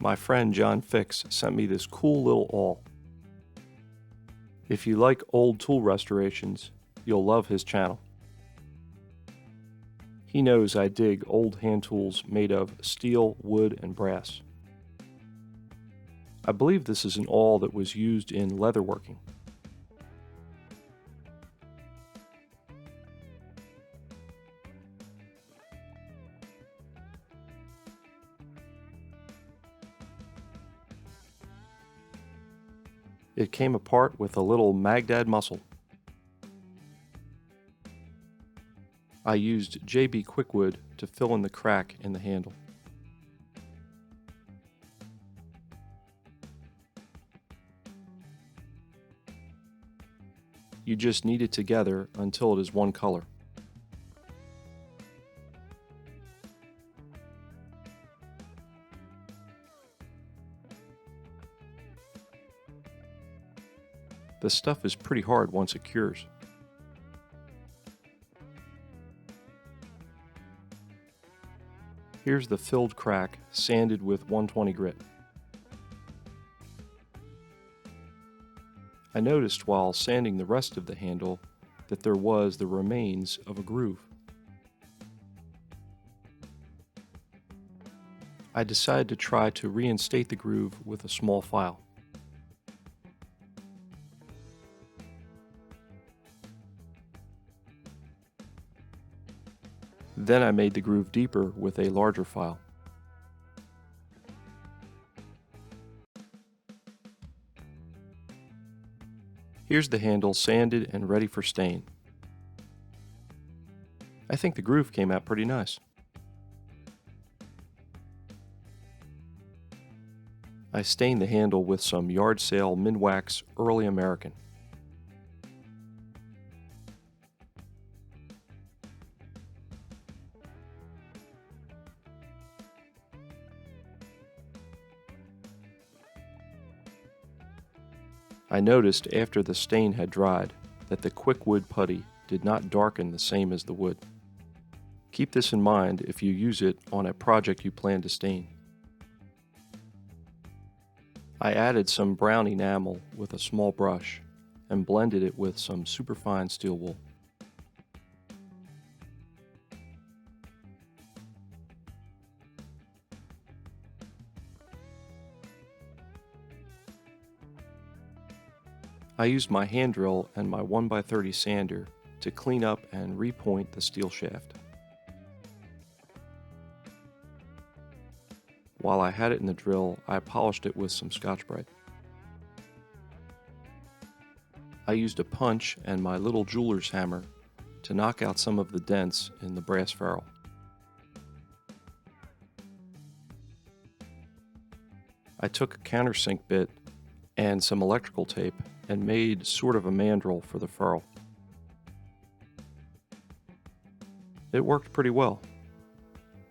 My friend John Fix sent me this cool little awl. If you like old tool restorations, you'll love his channel. He knows I dig old hand tools made of steel, wood, and brass. I believe this is an awl that was used in leatherworking. It came apart with a little Magdad muscle. I used JB Quickwood to fill in the crack in the handle. You just knead it together until it is one color. The stuff is pretty hard once it cures. Here's the filled crack, sanded with 120 grit. I noticed while sanding the rest of the handle that there was the remains of a groove. I decided to try to reinstate the groove with a small file. Then I made the groove deeper with a larger file. Here's the handle sanded and ready for stain. I think the groove came out pretty nice. I stained the handle with some yard sale Minwax Early American. I noticed after the stain had dried that the Quickwood putty did not darken the same as the wood. Keep this in mind if you use it on a project you plan to stain. I added some brown enamel with a small brush and blended it with some superfine steel wool. I used my hand drill and my 1x30 sander to clean up and repoint the steel shaft. While I had it in the drill, I polished it with some Scotch-Brite. I used a punch and my little jeweler's hammer to knock out some of the dents in the brass ferrule. I took a countersink bit and some electrical tape and made sort of a mandrel for the ferrule. It worked pretty well.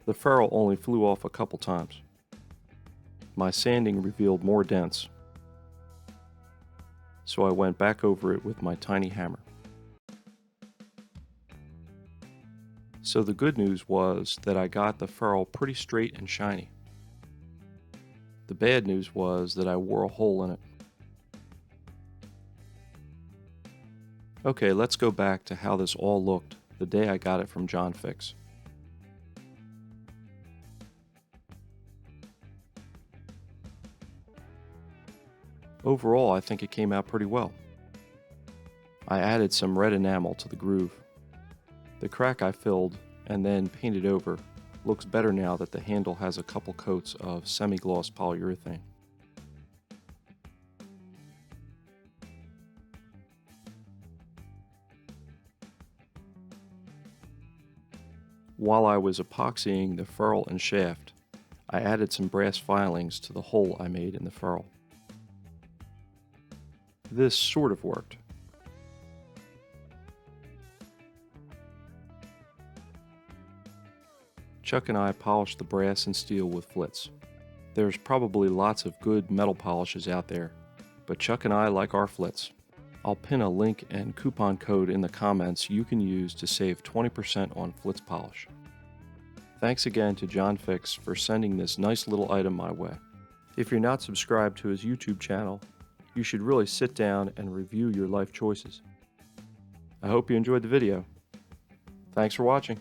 The ferrule only flew off a couple times. My sanding revealed more dents, so I went back over it with my tiny hammer. So the good news was that I got the ferrule pretty straight and shiny. The bad news was that I wore a hole in it. Okay, let's go back to how this all looked the day I got it from John Fix. Overall, I think it came out pretty well. I added some red enamel to the groove. The crack I filled and then painted over looks better now that the handle has a couple coats of semi-gloss polyurethane. While I was epoxying the ferrule and shaft, I added some brass filings to the hole I made in the ferrule. This sort of worked. Chuck and I polished the brass and steel with flits. There's probably lots of good metal polishes out there, but Chuck and I like our flits. I'll pin a link and coupon code in the comments you can use to save 20% on flits polish. Thanks again to John Fix for sending this nice little item my way. If you're not subscribed to his YouTube channel, you should really sit down and review your life choices. I hope you enjoyed the video. Thanks for watching.